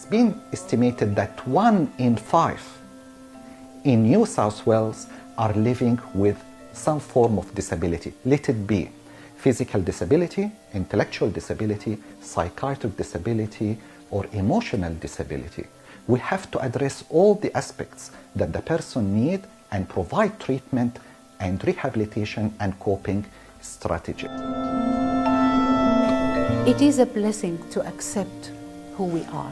It's been estimated that 1 in 5 in New South Wales are living with some form of disability. Let it be physical disability, intellectual disability, psychiatric disability, or emotional disability. We have to address all the aspects that the person needs and provide treatment and rehabilitation and coping strategy. It is a blessing to accept who we are.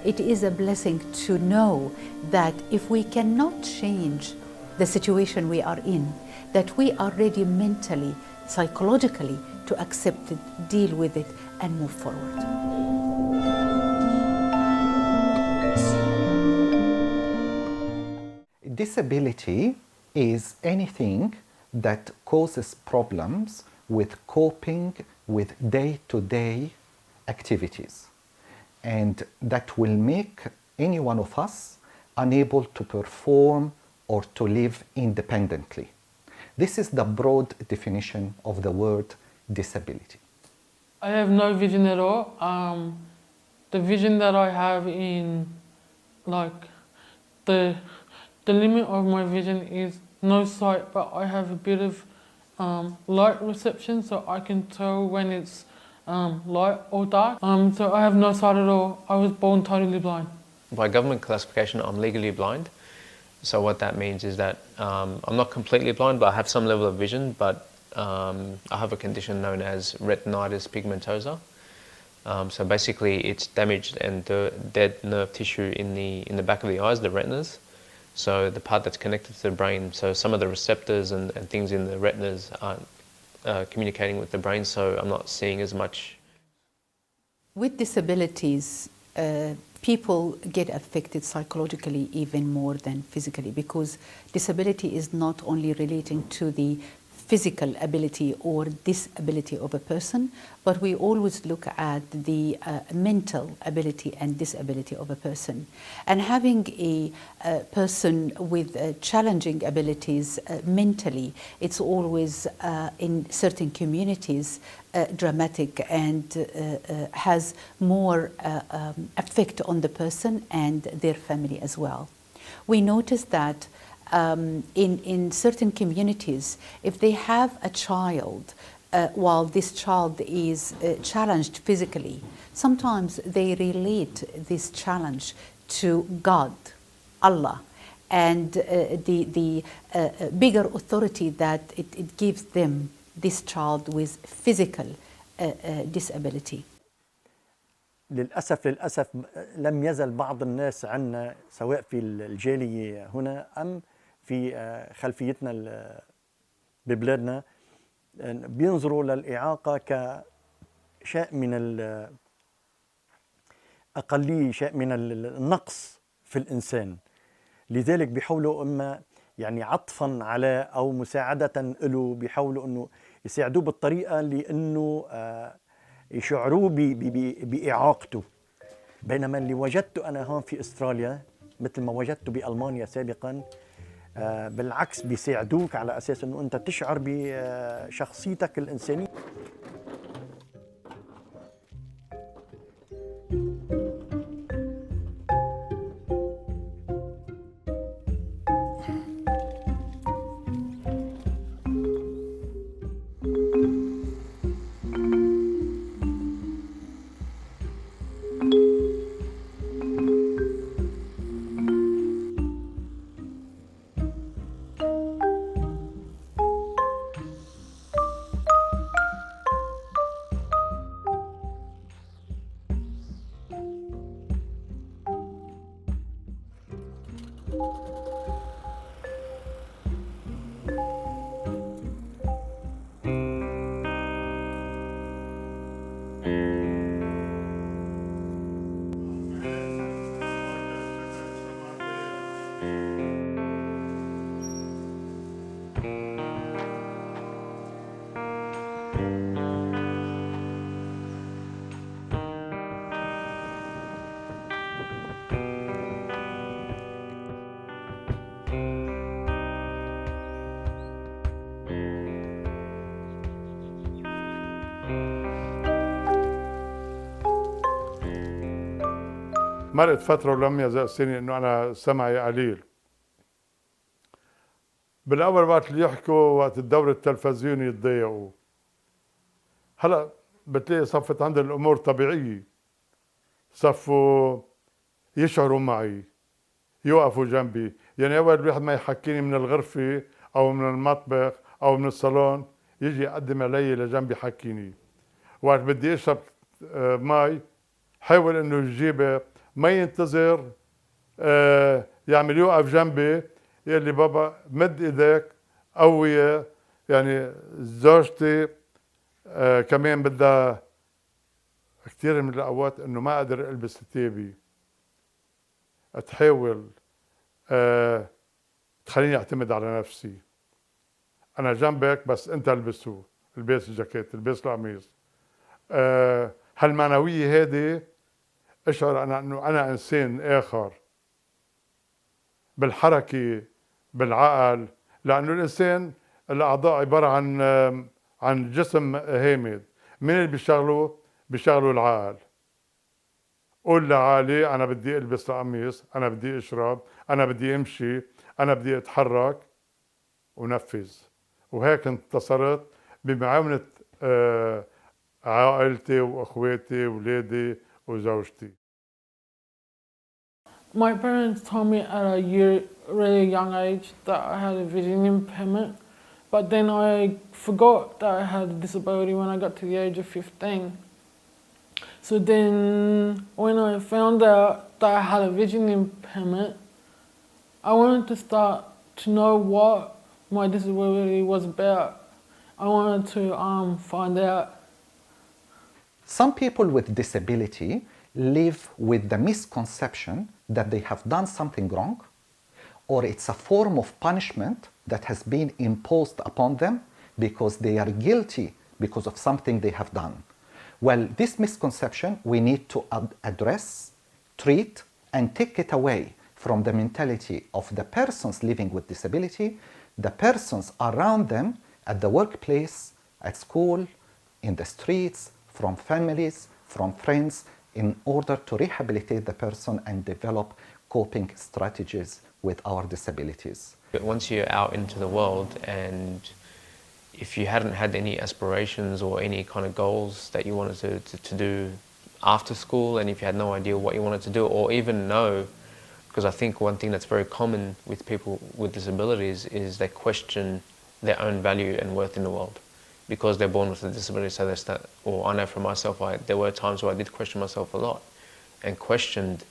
It is a blessing to know that if we cannot change the situation we are in, that we are ready mentally, psychologically to accept it, deal with it, and move forward. Disability is anything that causes problems with coping with day-to-day activities, and that will make any one of us unable to perform or to live independently. This is the broad definition of the word disability. I have no vision at all. The vision that I have in the limit of my vision is no sight, but I have a bit of light reception, so I can tell when it's light or dark. So I have no sight at all. I was born totally blind. By government classification, I'm legally blind. So what that means is that I'm not completely blind, but I have some level of vision, but I have a condition known as retinitis pigmentosa. So basically it's damaged and dead nerve tissue in the back of the eyes, the retinas. So the part that's connected to the brain, so some of the receptors and things in the retinas aren't communicating with the brain, so I'm not seeing as much. With disabilities, people get affected psychologically even more than physically, because disability is not only relating to the physical ability or disability of a person, but we always look at the mental ability and disability of a person. And having a person with challenging abilities mentally, it's always in certain communities dramatic and has more effect on the person and their family as well. We notice that in certain communities, if they have a child, while this child is challenged physically, sometimes they relate this challenge to God, Allah, and the bigger authority that it gives them, this child with physical disability. للأسف لم يزل بعض الناس عنا سواء في الجالية هنا أم في خلفيتنا ببلادنا بينظروا للإعاقة كشيء من الأقلية، شيء من النقص في الإنسان. لذلك بيحاولوا إما يعني عطفاً على أو مساعدة له، بيحاولوا إنه يساعدوه بالطريقة اللي إنه يشعروه بإعاقته. بينما اللي وجدته أنا هون في أستراليا مثل ما وجدته بألمانيا سابقاً، بالعكس بيساعدوك على أساس إنه أنت تشعر بشخصيتك الإنسانية. مرقت فترة ولم يزال سني إنه أنا سمعي قليل. بالأول وقت اللي يحكوا وقت الدور التلفزيوني يتضايقوا. هلا بتلاقي صفت عندهم الأمور طبيعية. صفوا يشعروا معي، يوقفوا جنبي. يعني أول الواحد ما يحكيني من الغرفة أو من المطبخ أو من الصالون يجي يقدم علي لجنبي يحكيني. وقت بدي أشرب مي حاول إنه يجيب، ما ينتظر يعمل يوقف جنبي يقول لي بابا مد ايديك قوية. يعني زوجتي كمان بدها كثير من الاوقات انه ما اقدر البس ثيابي تحاول تخليني اعتمد على نفسي. انا جنبك بس انت البسه، البس الجاكيت، البس القميص. هالمعنوية هذه اشعر انا انه انا انسان اخر بالحركة بالعقل، لانه الانسان الاعضاء عبارة عن جسم هامد. من اللي بيشغلوا العقل. قول لعقلي انا بدي البس القميص، انا بدي اشرب، انا بدي امشي، انا بدي اتحرك، ونفذ. وهيك انتصرت بمعاونة عائلتي واخواتي واولادي وزوجتي. My parents told me at a really young age that I had a vision impairment, but then I forgot that I had a disability when I got to the age of 15. So then when I found out that I had a vision impairment, I wanted to start to know what my disability was about. I wanted to find out. Some people with disability live with the misconception that they have done something wrong, or it's a form of punishment that has been imposed upon them because they are guilty because of something they have done. Well, this misconception we need to address, treat, and take it away from the mentality of the persons living with disability, the persons around them at the workplace, at school, in the streets, from families, from friends, in order to rehabilitate the person and develop coping strategies with our disabilities. Once you're out into the world, and if you hadn't had any aspirations or any kind of goals that you wanted to do after school, and if you had no idea what you wanted to do or even know, because I think one thing that's very common with people with disabilities is they question their own value and worth in the world because they're born with a disability. So they start, or I know for myself, there were times where I did question myself a lot and questioned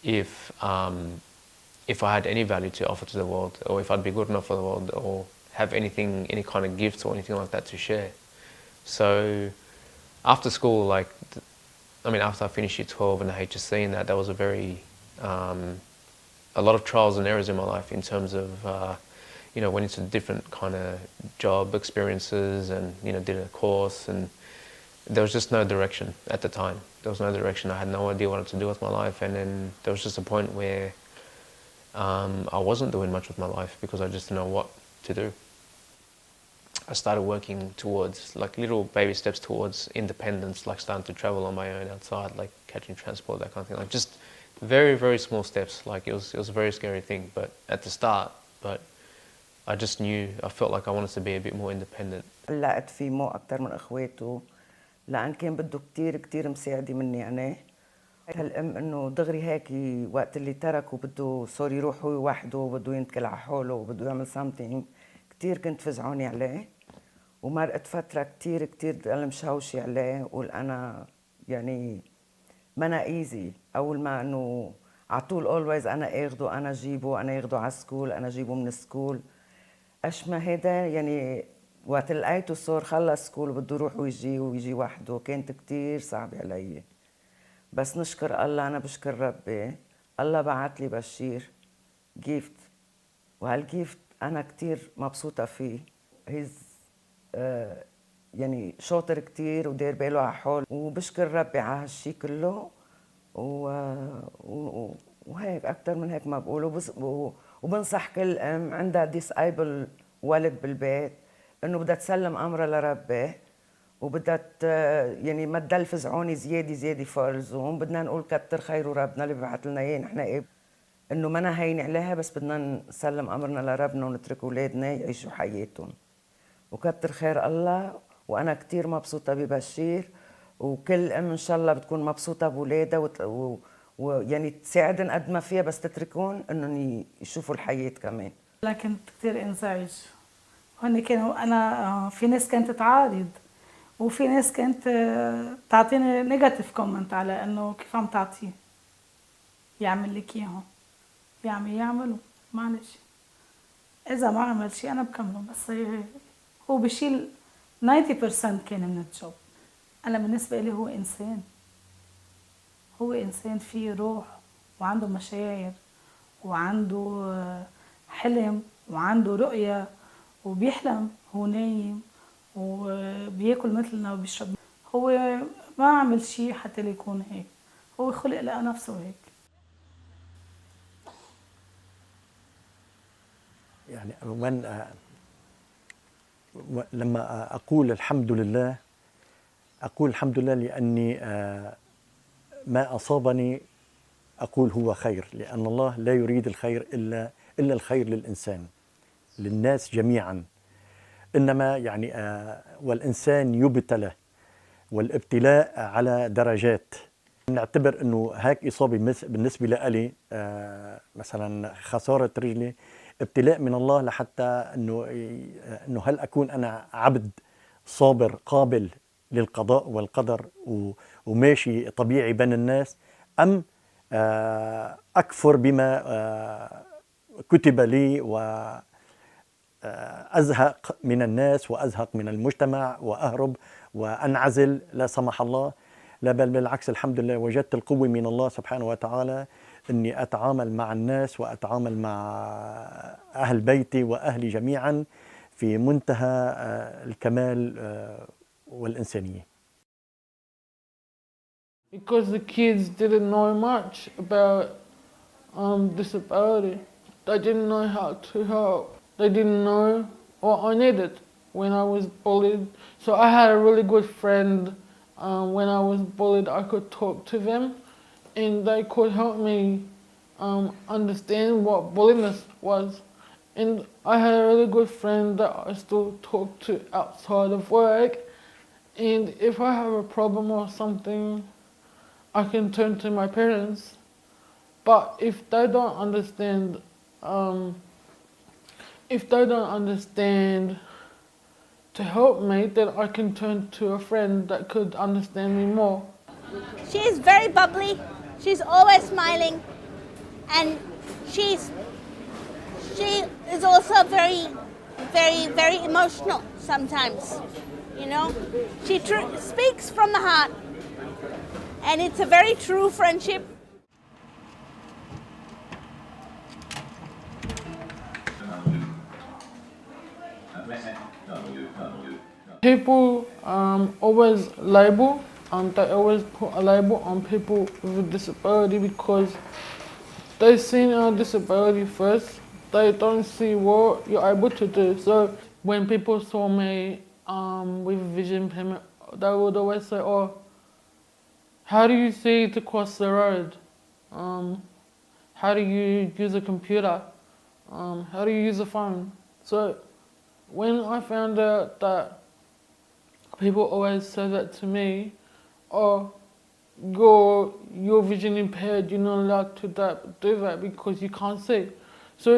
if I had any value to offer to the world, or if I'd be good enough for the world, or have anything, any kind of gifts or anything like that to share. So after school, after I finished year 12 and the HSC and that was a very, a lot of trials and errors in my life in terms of, went into different kind of job experiences and, did a course, and there was just no direction at the time. There was no direction. I had no idea what to do with my life, and then there was just a point where I wasn't doing much with my life because I just didn't know what to do. I started working towards little baby steps towards independence, like starting to travel on my own outside, like catching transport, that kind of thing. Like just very, very small steps. Like it was a very scary thing, but at the start, but I just knew, I felt like I wanted to be a bit more independent. لقيت في مو أكتر من أخواته لأن كان بده كتير مساعدة مني أنا. هالأم إنه دغري هيك وقت اللي ترك وبده صار يروح هو وحده وبده ينتكل على حاله وبده يعمل something، كتير كنت فزعوني عليه، ومرقت فترة كتير أنا مشوشة عليه، وقول أنا يعني منا ايزي. أول ما إنه عطول always أنا آخده، أنا جيبه، أنا ياخده على السكول، أنا جيبه من السكول. أشما هيدا يعني وقت لقيته صار خلص سكول وبده يروح ويجي وحده، كانت كتير صعبة علي. بس نشكر الله، أنا بشكر ربي، الله بعت لي بشير جيفت، وهالجيفت أنا كتير مبسوطة فيه. يعني شاطر كتير ودير باله على حاله، وبشكر ربي على هالشي كله، وهيك أكتر من هيك ما بقول. وبنصح كل أم عندها ديسايبل ولد بالبيت إنه بدها تسلم أمرها لربي وبدها يعني ما تدلفز عوني زياده فوق اللزوم. بدنا نقول كتر خيره ربنا اللي بيبعث لنا اياه، نحن ايه انه ما هين عليها، بس بدنا نسلم امرنا لربنا ونترك اولادنا يعيشوا حياتهم. وكتر خير الله، وانا كثير مبسوطه ببشير، وكل ام ان شاء الله بتكون مبسوطه باولادها ويعني تساعدن قد ما فيها، بس تتركون انهم يشوفوا الحياه كمان. لكن كثير انزعج. هن كانوا انا في ناس كانت تعارض، وفي ناس كانت تعطيني نيجاتيف كومنت على انه كيف عم تعطيه يعمل لك اياهم. يعملوا معلش، اذا ما عمل شيء انا بكمله، بس هو بشيل 90% كان من الجوب. انا بالنسبه لي هو انسان فيه روح وعنده مشاعر وعنده حلم وعنده رؤيه وبيحلم. هو نايم وبياكل مثلنا وبيشرب. هو ما عمل شيء حتى ليكون هيك، هو خلق لقى نفسه هيك. يعني لما أقول الحمد لله، أقول الحمد لله لأني ما أصابني أقول هو خير، لأن الله لا يريد الخير إلا الخير للإنسان، للناس جميعا. إنما يعني والإنسان يبتلى، والابتلاء على درجات. نعتبر أنه هيك إصابة بالنسبة لي مثلا خسارة رجلي ابتلاء من الله، لحتى أنه هل أكون أنا عبد صابر قابل للقضاء والقدر وماشي طبيعي بين الناس، أم أكفر بما كتب لي وأزهق من الناس وأزهق من المجتمع وأهرب وأنعزل لا سمح الله. لا بل بالعكس، الحمد لله وجدت القوة من الله سبحانه وتعالى أني أتعامل مع الناس وأتعامل مع أهل بيتي وأهلي جميعا في منتهى الكمال والإنسانية. Because the kids didn't know much about disability. They didn't know how to help. They didn't know what I needed when I was bullied. So I had a really good friend. When I was bullied, I could talk to them and they could help me understand what bulliness was. And I had a really good friend that I still talk to outside of work. And if I have a problem or something, I can turn to my parents. But if they don't understand, to help me, then I can turn to a friend that could understand me more. She is very bubbly. She's always smiling, and she is also very, very, very emotional sometimes. You know, she speaks from the heart, and it's a very true friendship. People always label, they always put a label on people with a disability because they see our disability first. They don't see what you're able to do. So when people saw me with vision impairment, they would always say, "Oh, how do you see to cross the road? How do you use a computer? How do you use a phone?" So when I found out that people always say that to me, "Oh, you're vision impaired, you're not allowed to do that because you can't see." So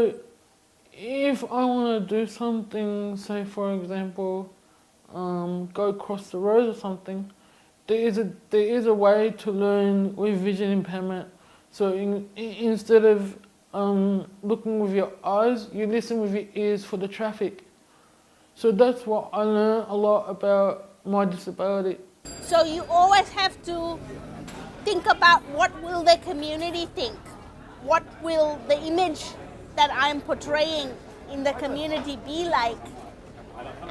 if I want to do something, say for example, go across the road or something, there is a way to learn with vision impairment. So instead of looking with your eyes, you listen with your ears for the traffic. So that's what I learned a lot about my disability. So you always have to think about what will the community think? What will the image that I'm portraying in the community be like?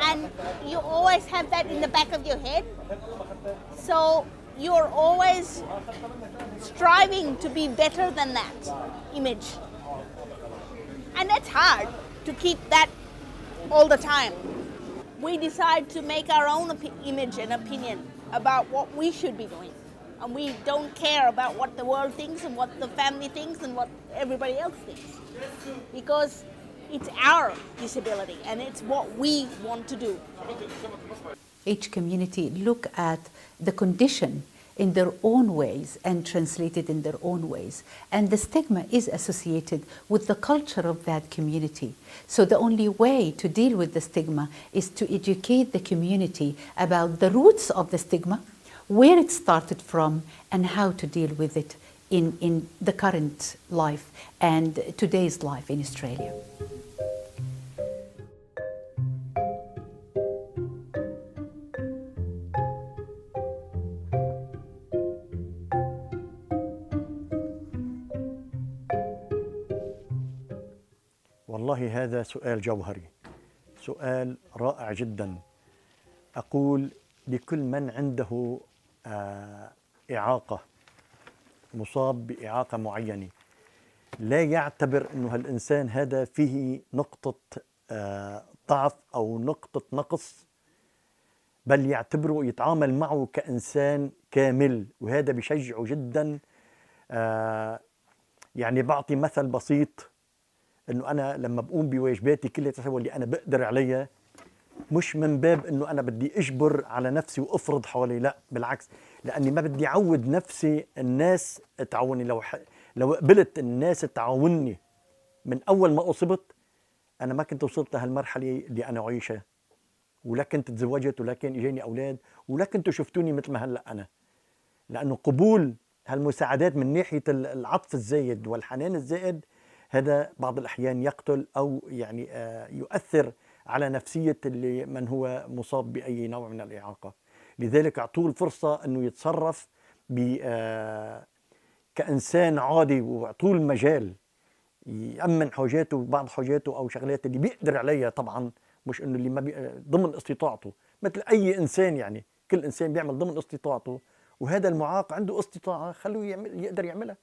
And you always have that in the back of your head. So you're always striving to be better than that image. And it's hard to keep that all the time. we decide to make our own image and opinion about what we should be doing. And we don't care about what the world thinks and what the family thinks and what everybody else thinks. Because it's our disability and it's what we want to do. Each community look at the condition in their own ways and translate it in their own ways. And the stigma is associated with the culture of that community. So the only way to deal with the stigma is to educate the community about the roots of the stigma, where it started from, and how to deal with it in the current life and today's life in Australia. والله هذا سؤال جوهري، سؤال رائع جدا. أقول لكل من عنده إعاقة، مصاب بإعاقة معينة، لا يعتبر أنه هالإنسان هذا فيه نقطة ضعف أو نقطة نقص، بل يعتبره يتعامل معه كإنسان كامل، وهذا بيشجعه جدا. يعني بعطي مثل بسيط، انه انا لما بقوم بواجباتي كلها اللي انا بقدر عليها، مش من باب انه انا بدي اجبر على نفسي وافرض حوالي، لا بالعكس، لاني ما بدي اعود نفسي الناس تعاوني. لو قبلت الناس تعاوني من اول ما اصبت، انا ما كنت وصلت لهالمرحله اللي انا عايشها، ولا كنت تزوجت، ولا كان اجاني اولاد، ولا كنتوا شفتوني مثل ما هلا انا. لانه قبول هالمساعدات من ناحيه العطف الزايد والحنان الزائد، هذا بعض الأحيان يقتل أو يعني يؤثر على نفسية من هو مصاب بأي نوع من الإعاقة. لذلك أعطوه الفرصة أنه يتصرف كإنسان عادي، وأعطوه المجال يأمن حاجاته، بعض حاجاته أو شغلات اللي بيقدر عليها، طبعا مش أنه اللي ما ضمن استطاعته، مثل أي إنسان. يعني كل إنسان بيعمل ضمن استطاعته، وهذا المعاق عنده استطاعة، خلوه يقدر يعملها.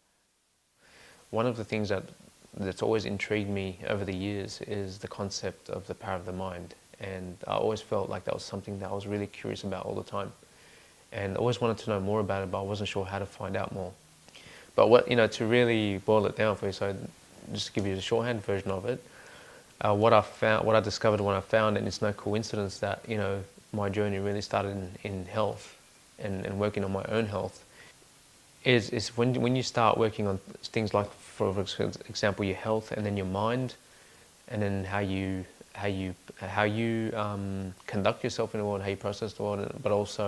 One of the things that's always intrigued me over the years is the concept of the power of the mind, and I always felt like that was something that I was really curious about all the time, and always wanted to know more about it, but I wasn't sure how to find out more. But what, to really boil it down for you, so just to give you the shorthand version of it, what I discovered when I found, and it's no coincidence that my journey really started in health and working on my own health, is when you start working on things like, for example, your health, and then your mind, and then how you conduct yourself in the world, how you process the world, but also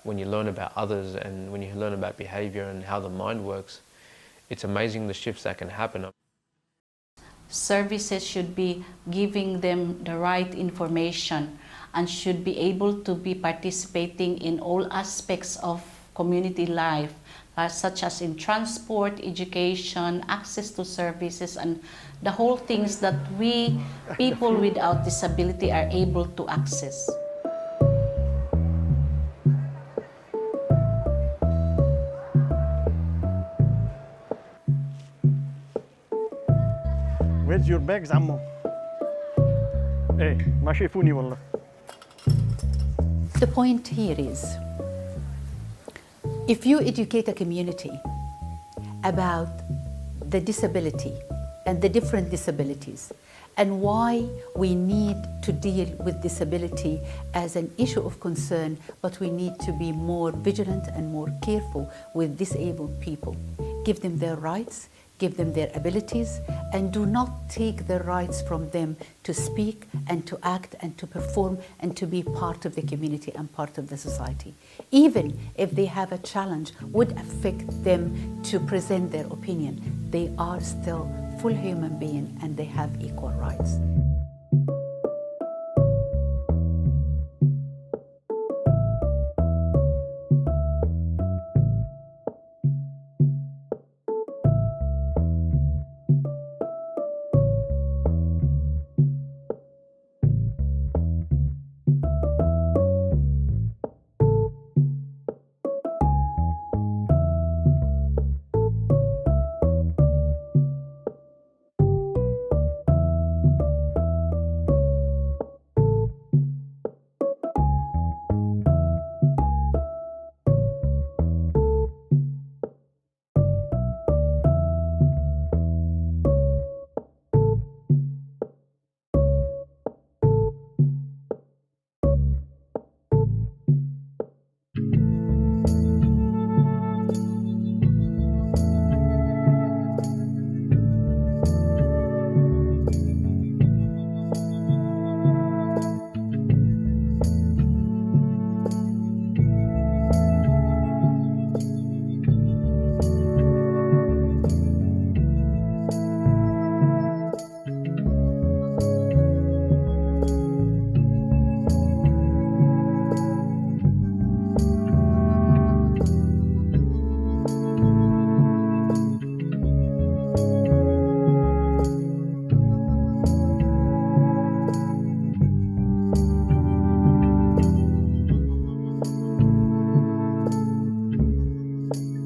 when you learn about others and when you learn about behavior and how the mind works, it's amazing the shifts that can happen. Services should be giving them the right information and should be able to be participating in all aspects of community life, such as in transport, education, access to services, and the whole things that we, people without disability, are able to access. Where's your bags, عمو؟ إيه ما شافوني والله. The point here is, if you educate a community about the disability and the different disabilities and why we need to deal with disability as an issue of concern, but we need to be more vigilant and more careful with disabled people, give them their rights, give them their abilities, and do not take their rights from them to speak and to act and to perform and to be part of the community and part of the society. Even if they have a challenge would affect them to present their opinion, they are still full human beings and they have equal rights. you.